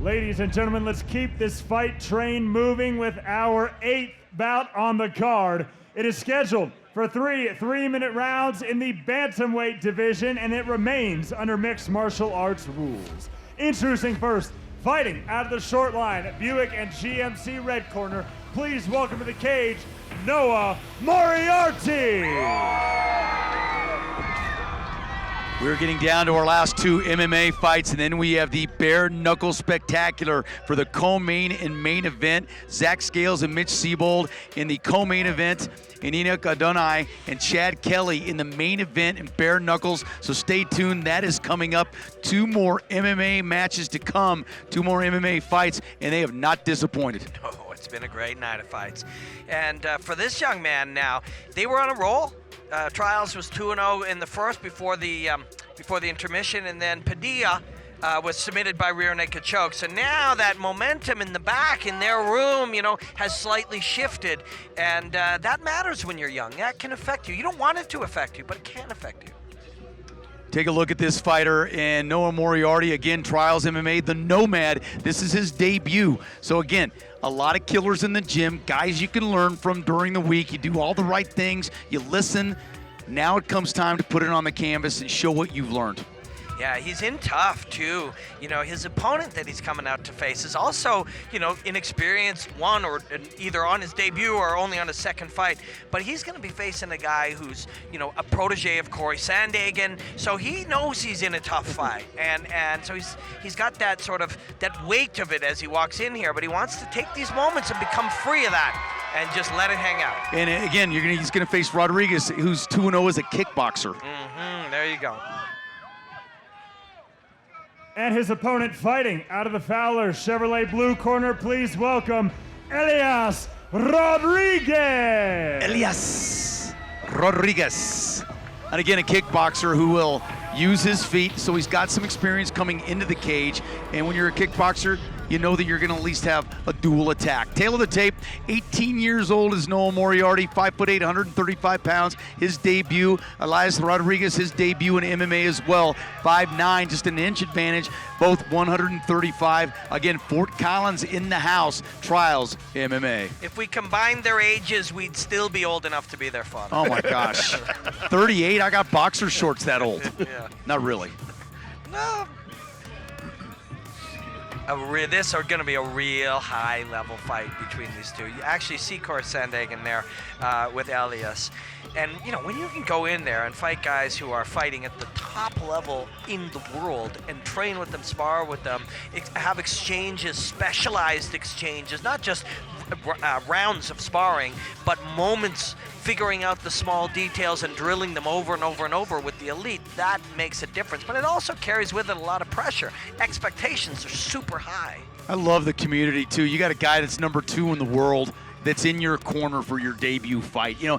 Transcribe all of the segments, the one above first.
Ladies and gentlemen, let's keep this fight train moving with our 8th bout on the card. It is scheduled for three-minute rounds in the Bantamweight division, and it remains under mixed martial arts rules. Introducing first, fighting out of the short line, Buick and GMC red corner. Please welcome to the cage, Noah Moriarty. We're getting down to our last 2 MMA fights, and then we have the bare knuckle spectacular for the co-main and main event. Zach Scales and Mitch Seabold in the co-main event, and Enoch Adonai and Chad Kelly in the main event in bare knuckles. So stay tuned, that is coming up. 2 more MMA matches to come, 2 more MMA fights, and they have not disappointed. Oh, it's been a great night of fights. And for this young man now, they were on a roll. Trials was 2-0 in the first before the intermission, and then Padilla was submitted by rear naked choke. So now that momentum in the back in their room, has slightly shifted, and that matters when you're young. That can affect you. You don't want it to affect you, but it can affect you. Take a look at this fighter, and Noah Moriarty, again, Trials MMA, the Nomad. This is his debut. So again, a lot of killers in the gym, guys you can learn from during the week. You do all the right things, you listen. Now it comes time to put it on the canvas and show what you've learned. Yeah, he's in tough too. His opponent that he's coming out to face is also, inexperienced, one or either on his debut or only on his second fight. But he's going to be facing a guy who's, a protege of Corey Sandhagen. So he knows he's in a tough fight, and so he's got that sort of that weight of it as he walks in here. But he wants to take these moments and become free of that and just let it hang out. And again, he's going to face Rodriguez, who's 2-0 as a kickboxer. There you go. And his opponent fighting out of the Fowler Chevrolet blue corner, please welcome Elias Rodriguez. Elias Rodriguez. And again, a kickboxer who will use his feet, so he's got some experience coming into the cage. And when you're a kickboxer, you know that you're going to at least have a dual attack. Tail of the tape, 18 years old is Noah Moriarty, 5'8", 135 pounds. His debut, Elias Rodriguez, his debut in MMA as well, 5'9", just an inch advantage, both 135. Again, Fort Collins in the house, Trials MMA. If we combined their ages, we'd still be old enough to be their father. Oh my gosh. 38, I got boxer shorts that old. Yeah. Not really. No. This are going to be a real high-level fight between these two. You actually see Corey Sandhagen there with Elias. And, when you can go in there and fight guys who are fighting at the top level in the world and train with them, spar with them, have exchanges, specialized exchanges, not just rounds of sparring, but moments figuring out the small details and drilling them over and over and over with the elite, that makes a difference. But it also carries with it a lot of pressure. Expectations are super high. I love the community, too. You got a guy that's number 2 in the world that's in your corner for your debut fight. And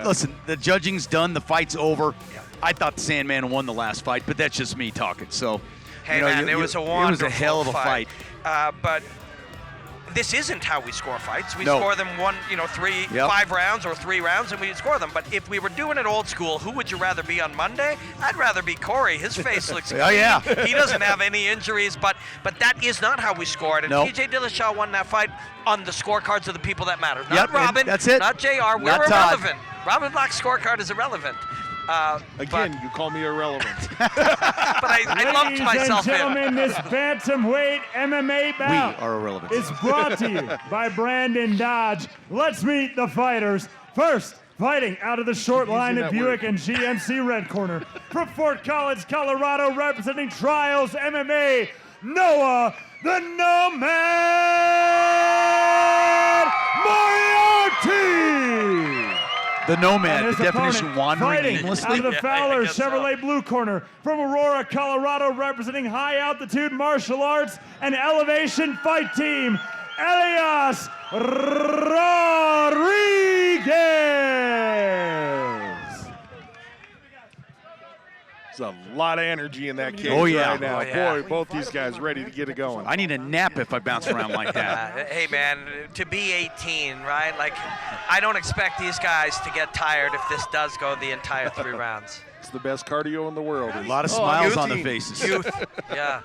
listen, the judging's done, the fight's over. Yeah. I thought the Sandman won the last fight, but that's just me talking. So, hey, man, it was a wonderful It was a hell of a fight. But this isn't how we score fights. We No. score them 5 rounds or 3 rounds, and we score them. But if we were doing it old school, who would you rather be on Monday? I'd rather be Corey. His face looks clean. Oh, yeah. He doesn't have any injuries, but that is not how we scored. And Nope. TJ Dillashaw won that fight on the scorecards of the people that matter. Not Yep, Robin. that's it. Not JR. We're Not Todd. irrelevant. Robin Black's scorecard is irrelevant. You call me irrelevant. But I lumped myself Ladies and gentlemen, this Bantamweight MMA bout We are irrelevant. is brought to you by Brandon Dodge. Let's meet the fighters. First, fighting out of the short line of Buick and GMC red corner. From Fort Collins, Colorado, representing Trials MMA, Noah the Nomad Moriarty. The Nomad, And the his definition opponent wandering fighting aimlessly. out of the Yeah, Fowler I guess so. Chevrolet blue corner, from Aurora, Colorado, representing high altitude martial arts and elevation fight team, Elias Rodriguez. There's a lot of energy in that cage Oh, yeah. right now. Oh, yeah. Boy, both these guys ready to get it going. I need a nap if I bounce around like that. Hey, man, to be 18, right? Like, I don't expect these guys to get tired if this does go the entire 3 rounds. It's the best cardio in the world. A lot of smiles on their youth. faces. Youth, yeah.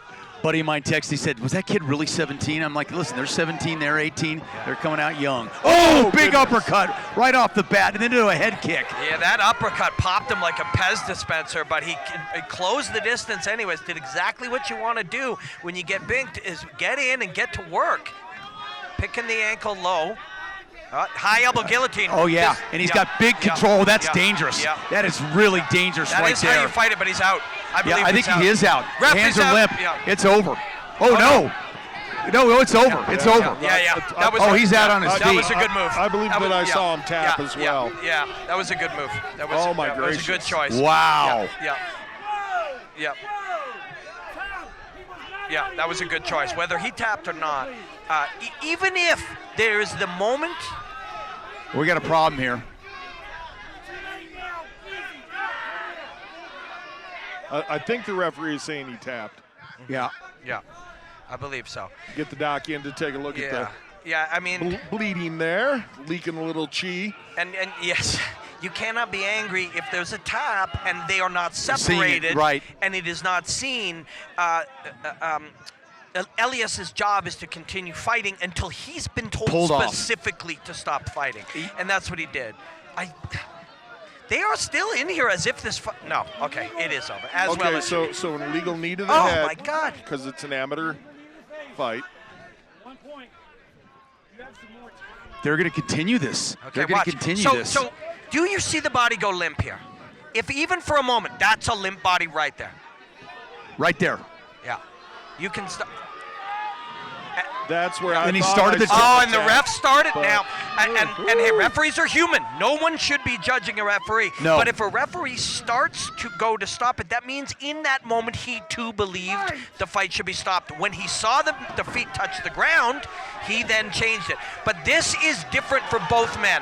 buddy of mine texted, he said, was that kid really 17? I'm like, listen, they're 17, they're 18, they're coming out young. Oh, big uppercut right off the bat, and then into a head kick. Yeah, that uppercut popped him like a Pez dispenser, but he closed the distance anyways, did exactly what you want to do when you get binked, is get in and get to work. Picking the ankle low. High elbow guillotine. Oh, yeah, and he's got big control. That's dangerous. Yeah. That is really dangerous right there. That is how you fight it, but he's out. I think he is out. Ref Hands is are out. limp. Yeah. It's over. Oh, no. No, it's over. It's over. Yeah. He's out on his feet. That was a good move. I believe that I saw him tap as well. Yeah, that was a good move. That was, Oh, my that was a good gracious. choice. Wow. Yeah, that was a good choice. Whether he tapped or not, even if there's the moment. We got a problem here. I think the referee is saying he tapped. Yeah. Yeah, I believe so. Get the doc in to take a look at the Yeah, I mean, bleeding there, leaking a little chi. and yes, you cannot be angry if there's a tap and they are not separated, right? And it is not seen. Elias's job is to continue fighting until he's been told specifically to stop fighting, and that's what he did. They are still in here as if this. No, okay, it is over. Okay, so an illegal knee to the head. Oh my God! Because it's an amateur fight. They're going to continue this. Okay, They're going to continue this. So, do you see the body go limp here? If even for a moment, that's a limp body right there. Right there. Yeah, you can stop. That's where and he started the and the ref started now. And hey, referees are human. No one should be judging a referee. No. But if a referee starts to go to stop it, that means in that moment he too believed the fight should be stopped. When he saw the feet touch the ground, he then changed it. But this is different for both men.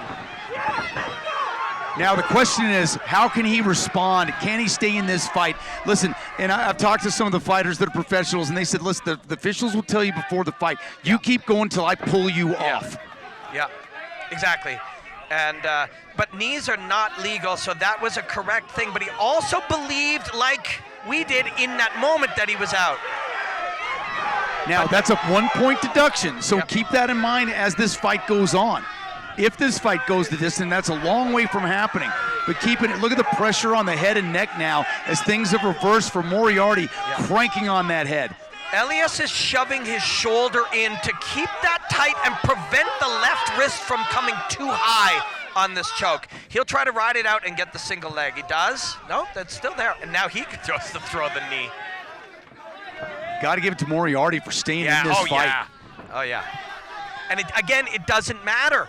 Now the question is, how can he respond? Can he stay in this fight? Listen, and I've talked to some of the fighters that are professionals, and they said, listen, the officials will tell you before the fight, you keep going till I pull you off. Yeah, exactly. And but knees are not legal, so that was a correct thing. But he also believed, like we did in that moment, that he was out. Now that's a 1-point deduction, so keep that in mind as this fight goes on. If this fight goes the distance, that's a long way from happening. But keeping it, look at the pressure on the head and neck now as things have reversed for Moriarty, cranking on that head. Elias is shoving his shoulder in to keep that tight and prevent the left wrist from coming too high on this choke. He'll try to ride it out and get the single leg. He does. No, that's still there. And now he goes to throw the knee. Got to give it to Moriarty for staying in this fight. Oh, yeah. And again, it doesn't matter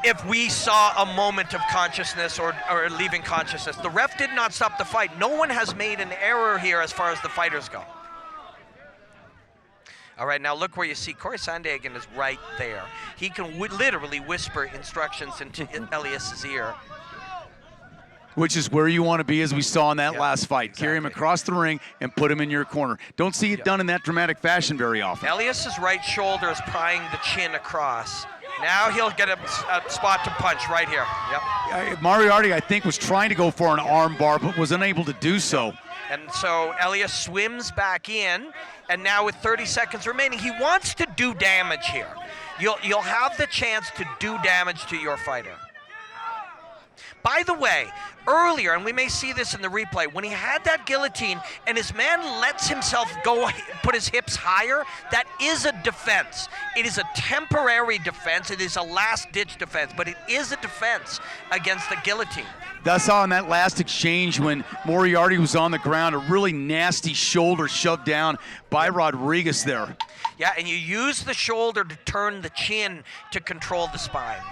if we saw a moment of consciousness or leaving consciousness. The ref did not stop the fight. No one has made an error here as far as the fighters go. All right, now look where you see Corey Sandhagen is right there. He can literally whisper instructions into Elias's ear. Which is where you want to be, as we saw in that last fight. Exactly. Carry him across the ring and put him in your corner. Don't see it done in that dramatic fashion very often. Elias's right shoulder is prying the chin across. Now he'll get a spot to punch right here. Yep. Moriarty, I think, was trying to go for an arm bar, but was unable to do so. And so Elias swims back in, and now with 30 seconds remaining, he wants to do damage here. You'll have the chance to do damage to your fighter. By the way, earlier, and we may see this in the replay, when he had that guillotine and his man lets himself go, put his hips higher, that is a defense. It is a temporary defense. It is a last-ditch defense, but it is a defense against the guillotine. That's how in that last exchange when Moriarty was on the ground, a really nasty shoulder shoved down by Rodriguez there. Yeah, and you use the shoulder to turn the chin to control the spine.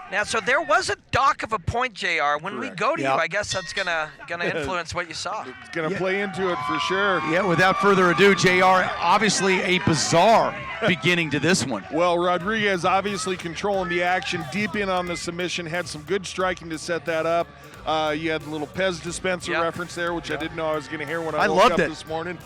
Now, so there was a dock of a point, JR. When we go to you, I guess that's gonna influence what you saw. It's gonna play into it for sure. Yeah, without further ado, JR, obviously a bizarre beginning to this one. Well, Rodriguez obviously controlling the action, deep in on the submission, had some good striking to set that up. You had the little Pez dispenser reference there, which I didn't know I was gonna hear when I woke up this morning.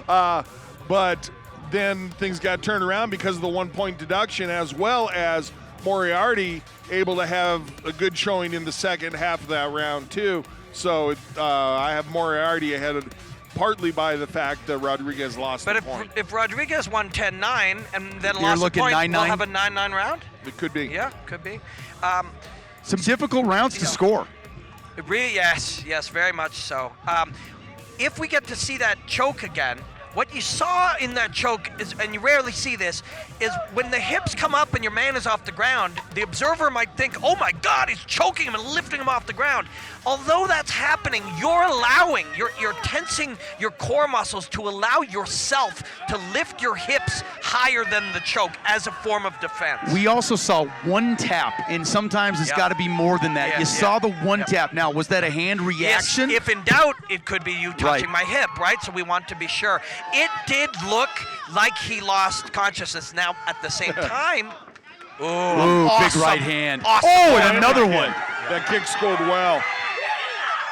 But then things got turned around because of the 1-point deduction, as well as Moriarty able to have a good showing in the second half of that round too. So I have Moriarty ahead of partly by the fact that Rodriguez lost But the point. if Rodriguez won 10-9 and then You're lost the looking point, 9-9? we'll have a 9-9 round? It could be. Yeah, could be. Some difficult rounds to score. Yes, very much so. If we get to see that choke again, what you saw in that choke is, and you rarely see this, is when the hips come up and your man is off the ground, the observer might think, oh my God, he's choking him and lifting him off the ground. Although that's happening, you're tensing your core muscles to allow yourself to lift your hips higher than the choke as a form of defense. We also saw one tap, and sometimes it's got to be more than that. You saw the one tap. Now, was that a hand reaction? Yes, if in doubt, it could be you touching my hip, right? So we want to be sure. It did look like he lost consciousness. Now, at the same time, Ooh, awesome. big right hand. Awesome. Oh, and another one. That kick scored well.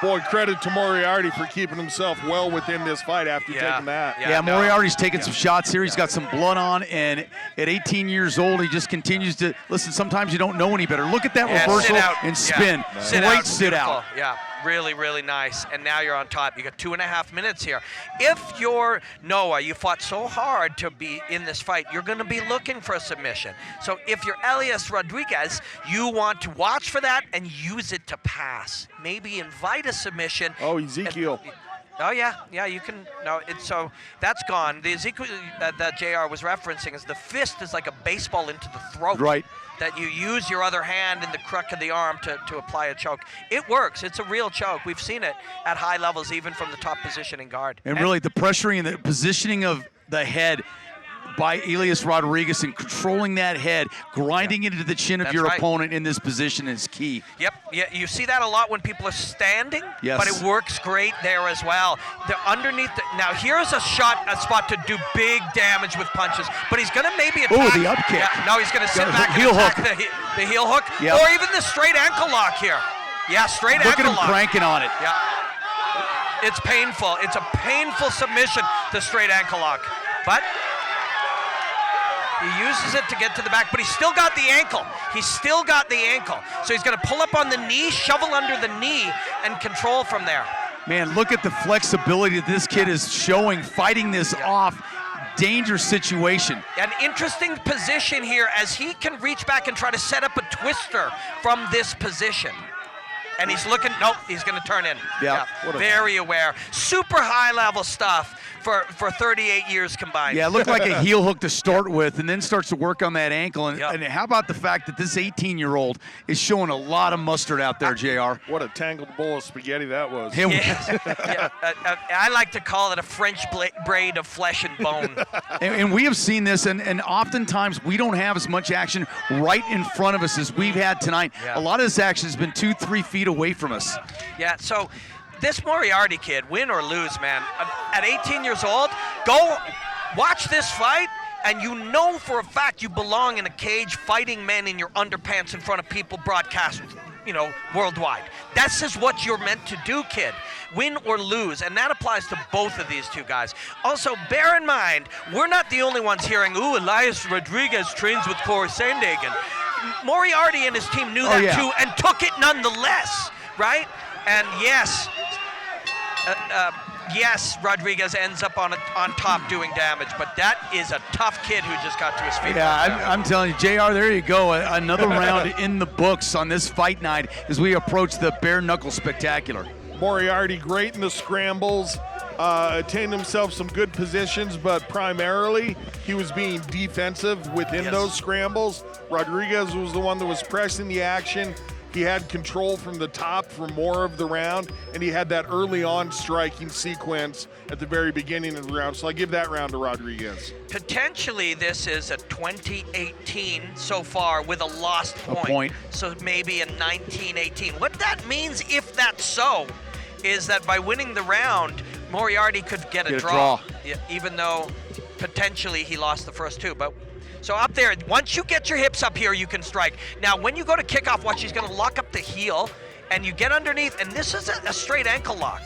Boy, credit to Moriarty for keeping himself well within this fight after taking that. Yeah, Moriarty's taking some shots here. He's got some blood on, and at 18 years old, he just continues to, listen, sometimes you don't know any better. Look at that reversal and spin. Great sit out. Yeah, really, really nice. And now you're on top. You got 2.5 minutes here. If you're Noah, you fought so hard to be in this fight, you're going to be looking for a submission. So if you're Elias Rodriguez, you want to watch for that and use it to pass. Maybe invite a submission. Oh, Ezekiel. Oh yeah, you can. No, so that's gone. The Ezekiel that JR was referencing is the fist is like a baseball into the throat. Right. That you use your other hand in the crook of the arm to apply a choke. It works. It's a real choke. We've seen it at high levels, even from the top position in guard. And really, the pressuring and the positioning of the head by Elias Rodriguez and controlling that head, grinding it into the chin of your opponent in this position is key. Yep, yeah, you see that a lot when people are standing, yes. But it works great there as well. They're underneath now here's a spot to do big damage with punches, but he's gonna maybe attack. Oh, the up kick. Yeah, no, he's gonna sit back and attack the heel hook, or even the straight ankle lock here. Yeah, straight ankle lock. Look at him cranking on it. Yeah, it's painful. It's a painful submission, the straight ankle lock, but he uses it to get to the back, but he's still got the ankle. So he's going to pull up on the knee, shovel under the knee, and control from there. Man, look at the flexibility that this kid is showing, fighting this off. Dangerous situation. An interesting position here as he can reach back and try to set up a twister from this position. And he's looking, nope, he's going to turn in. Yeah. Very aware. Super high level stuff for 38 years combined. Yeah, it looked like a heel hook to start with and then starts to work on that ankle. And how about the fact that this 18-year-old is showing a lot of mustard out there, JR? What a tangled bowl of spaghetti that was. I like to call it a French braid of flesh and bone. and we have seen this, and oftentimes we don't have as much action right in front of us as we've had tonight. A lot of this action has been 2-3 feet away from us. Yeah, so this Moriarty kid, win or lose, man, at 18 years old, go watch this fight, and you know for a fact you belong in a cage fighting men in your underpants in front of people broadcast, worldwide. This is what you're meant to do, kid. Win or lose, and that applies to both of these two guys. Also, bear in mind, we're not the only ones hearing, ooh, Elias Rodriguez trains with Corey Sandhagen. Moriarty and his team knew that too and took it nonetheless, right? And yes, Rodriguez ends up on top doing damage, but that is a tough kid who just got to his feet. Yeah, I'm telling you, JR, there you go. Another round in the books on this fight night as we approach the bare knuckle spectacular. Moriarty great in the scrambles, attained himself some good positions, but primarily he was being defensive within those scrambles. Rodriguez was the one that was pressing the action. He had control from the top for more of the round, and he had that early on striking sequence at the very beginning of the round. So I give that round to Rodriguez. Potentially, this is a 2018 so far with a lost point. So maybe a 1918. What that means, if that's so, is that by winning the round, Moriarty could get a draw. Yeah, even though potentially he lost the first two. But so up there, once you get your hips up here, you can strike. Now, when you go to kickoff, watch, he's going to lock up the heel, and you get underneath, and this is a straight ankle lock.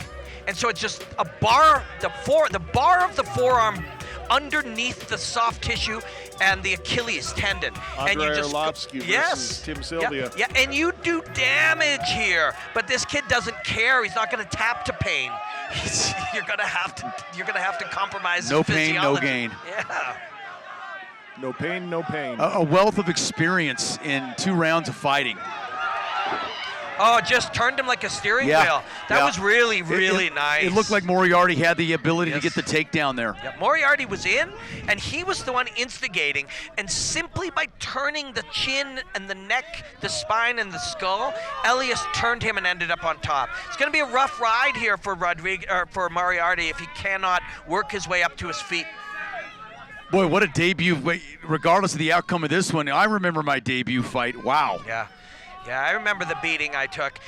And so it's just a bar, the bar of the forearm underneath the soft tissue and the Achilles tendon. Andrei Arlovsky versus Tim Sylvia. Yeah, and you do damage here, but this kid doesn't care. He's not going to tap to pain. you're gonna have to compromise. No his pain, no physiology. gain. Yeah. No pain, no pain. A wealth of experience in 2 rounds of fighting. Oh, just turned him like a steering Yeah, wheel. That yeah. was really, really nice. It looked like Moriarty had the ability Yes. to get the takedown there. Yeah, Moriarty was in, and he was the one instigating. And simply by turning the chin and the neck, the spine and the skull, Elias turned him and ended up on top. It's going to be a rough ride here for for Moriarty if he cannot work his way up to his feet. Boy, what a debut, regardless of the outcome of this one. I remember my debut fight. Wow. Yeah. Yeah, I remember the beating I took.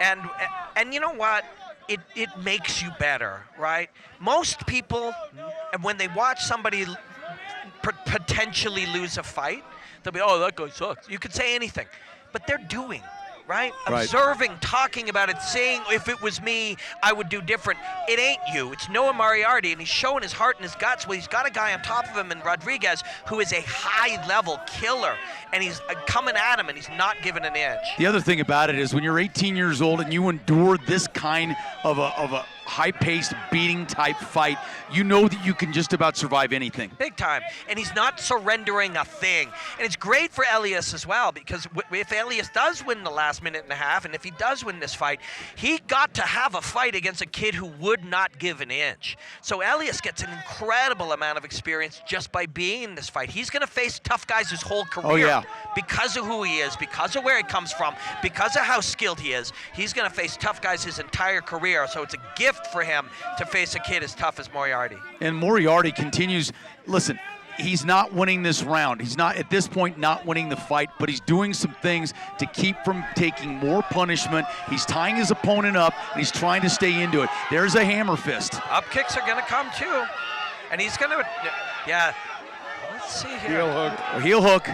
And you know what? It makes you better, right? Most people, when they watch somebody potentially lose a fight, they'll be, oh, that guy sucks. You could say anything. But they're doing, right? Right. Observing, talking about it, saying, if it was me, I would do different. It ain't you. It's Noah Moriarty, and he's showing his heart and his guts. Well, he's got a guy on top of him in Rodriguez who is a high-level killer, and he's coming at him, and he's not giving an inch. The other thing about it is when you're 18 years old and you endure this kind of a high-paced beating type fight, you know that you can just about survive anything. Big time. And he's not surrendering a thing. And it's great for Elias as well, because if Elias does win the last minute and a half, and if he does win this fight, he got to have a fight against a kid who would not give an inch. So Elias gets an incredible amount of experience just by being in this fight. He's going to face tough guys his whole career. Oh, yeah. Because of who he is, because of where he comes from, because of how skilled he is. He's going to face tough guys his entire career. So it's a gift for him to face a kid as tough as Moriarty. And Moriarty continues, listen, he's not winning this round. He's not, at this point, not winning the fight, but he's doing some things to keep from taking more punishment. He's tying his opponent up, and he's trying to stay into it. There's a hammer fist. Up kicks are going to come, too. And he's going to, yeah. Let's see here. Heel hook, A heel hook.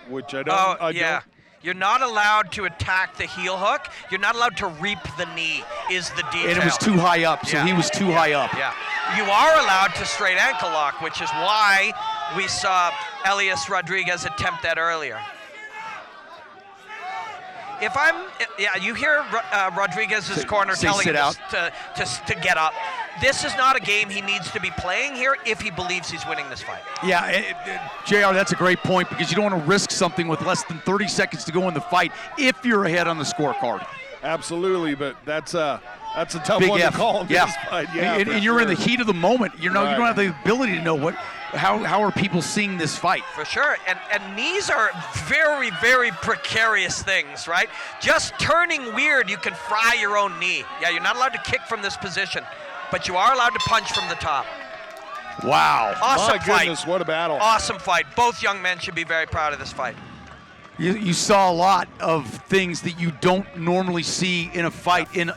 which I don't. I yeah. don't. You're not allowed to attack the heel hook. You're not allowed to reap the knee, is the detail. And it was too high up, so Yeah. he was too high up. Yeah. You are allowed to straight ankle lock, which is why we saw Elias Rodriguez attempt that earlier. You hear Rodriguez's corner say telling sit him out. to get up. This is not a game he needs to be playing here if he believes he's winning this fight. Yeah, JR, that's a great point because you don't want to risk something with less than 30 seconds to go in the fight if you're ahead on the scorecard. Absolutely, but that's a tough Big one F. to call in Yeah. this fight. Yeah, and for you're in the sure. heat of the moment. You know, you Right. don't have the ability to know how are people seeing this fight. For sure, and knees are very, very precarious things, right? Just turning weird, you can fry your own knee. Yeah, you're not allowed to kick from this position, but you are allowed to punch from the top. Wow. Awesome My fight. goodness, what a battle. Awesome fight. Both young men should be very proud of this fight. You saw a lot of things that you don't normally see in a fight in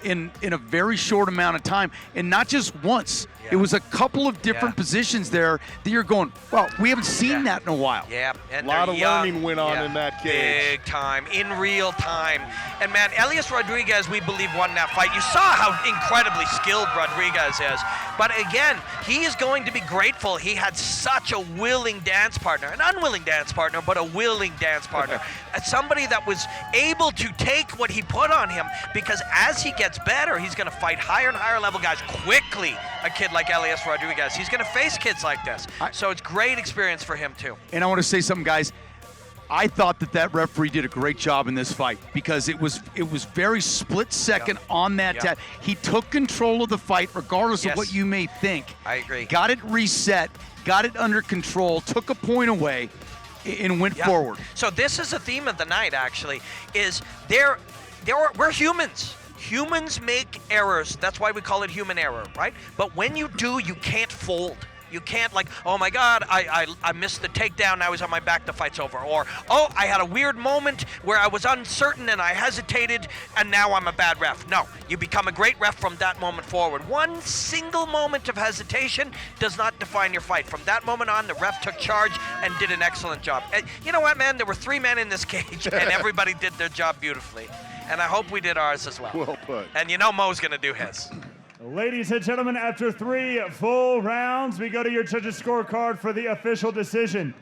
a very short amount of time, and not just once. Yeah. It was a couple of different Yeah. positions there that you're going, well, we haven't seen that in a while. Yeah, and A lot they're of young. learning went on in that cage. Big time, in real time. And man, Elias Rodriguez, we believe, won that fight. You saw how incredibly skilled Rodriguez is. But again, he is going to be grateful he had such a willing dance partner, an unwilling dance partner, but a willing dance partner. Somebody that was able to take what he put on him, because as he gets better, he's going to fight higher and higher level guys quickly. A kid like Elias Rodriguez, he's going to face kids like this. So it's great experience for him too. And I want to say something, guys. I thought that referee did a great job in this fight because it was very split second on that Yeah. tap. He took control of the fight regardless Yes. of what you may think. I agree. Got it reset, got it under control, took a point away, and went Yeah. forward. So this is a theme of the night, actually, is we're humans. Humans make errors. That's why we call it human error, right? But when you do, you can't fold. You can't oh my God, I missed the takedown, now he's on my back, the fight's over. Or, oh, I had a weird moment where I was uncertain and I hesitated and now I'm a bad ref. No, you become a great ref from that moment forward. One single moment of hesitation does not define your fight. From that moment on, the ref took charge and did an excellent job. And you know what, man? There were 3 men in this cage and everybody did their job beautifully. And I hope we did ours as well. Well put. And you know Mo's gonna do his. Ladies and gentlemen, after 3 full rounds, we go to your judges' scorecard for the official decision.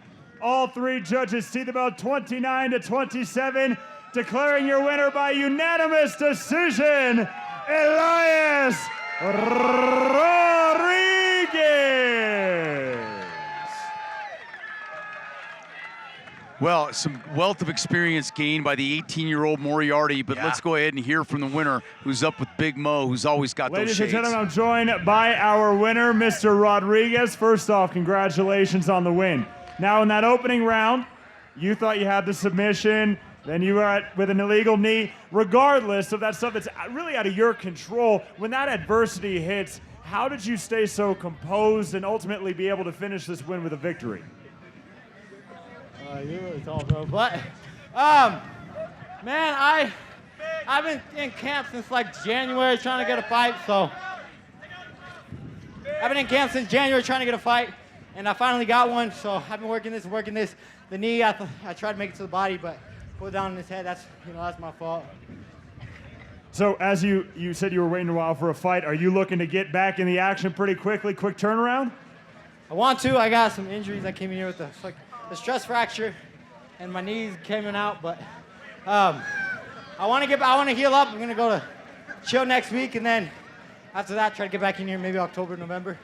All 3 judges see the belt 29-27, declaring your winner by unanimous decision, Elias Rodriguez. Well, some wealth of experience gained by the 18-year-old Moriarty, but let's go ahead and hear from the winner, who's up with Big Mo, who's always got those shades. Ladies and gentlemen, I'm joined by our winner, Mr. Rodriguez. First off, congratulations on the win. Now, in that opening round, you thought you had the submission, then you were with an illegal knee. Regardless of that stuff that's really out of your control, when that adversity hits, how did you stay so composed and ultimately be able to finish this win with a victory? You really tall, bro. But, man, I've been in camp since like January trying to get a fight. So I've been in camp since January trying to get a fight, and I finally got one. So I've been working this. The knee, I tried to make it to the body, but pulled down in his head. That's my fault. So as you said you were waiting a while for a fight, are you looking to get back in the action pretty quickly? Quick turnaround? I want to. I got some injuries. I came in here with the stress fracture, and my knees came out. But I want to heal up. I'm gonna go to chill next week, and then after that, try to get back in here maybe October, November.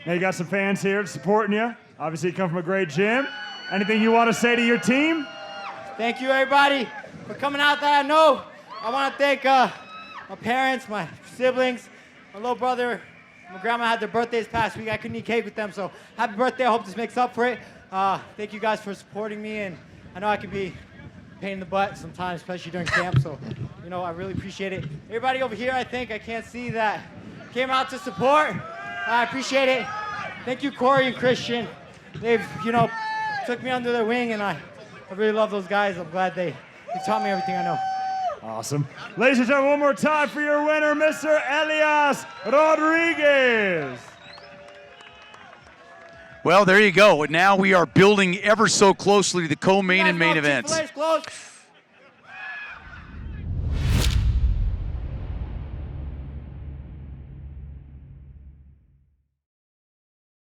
Now you got some fans here supporting you. Obviously, you come from a great gym. Anything you want to say to your team? Thank you, everybody, for coming out that I know. I want to thank my parents, my siblings, my little brother. My grandma had their birthdays past week. I couldn't eat cake with them, so happy birthday. I hope this makes up for it. Thank you guys for supporting me, and I know I can be a pain in the butt sometimes, especially during camp, so, I really appreciate it. Everybody over here, I can't see that, came out to support. I appreciate it. Thank you, Corey and Christian. They've, took me under their wing, and I really love those guys. I'm glad they taught me everything I know. Awesome. Ladies and gentlemen, one more time for your winner, Mr. Elias Rodriguez. Well, there you go. Now we are building ever so closely to the co-main and main events.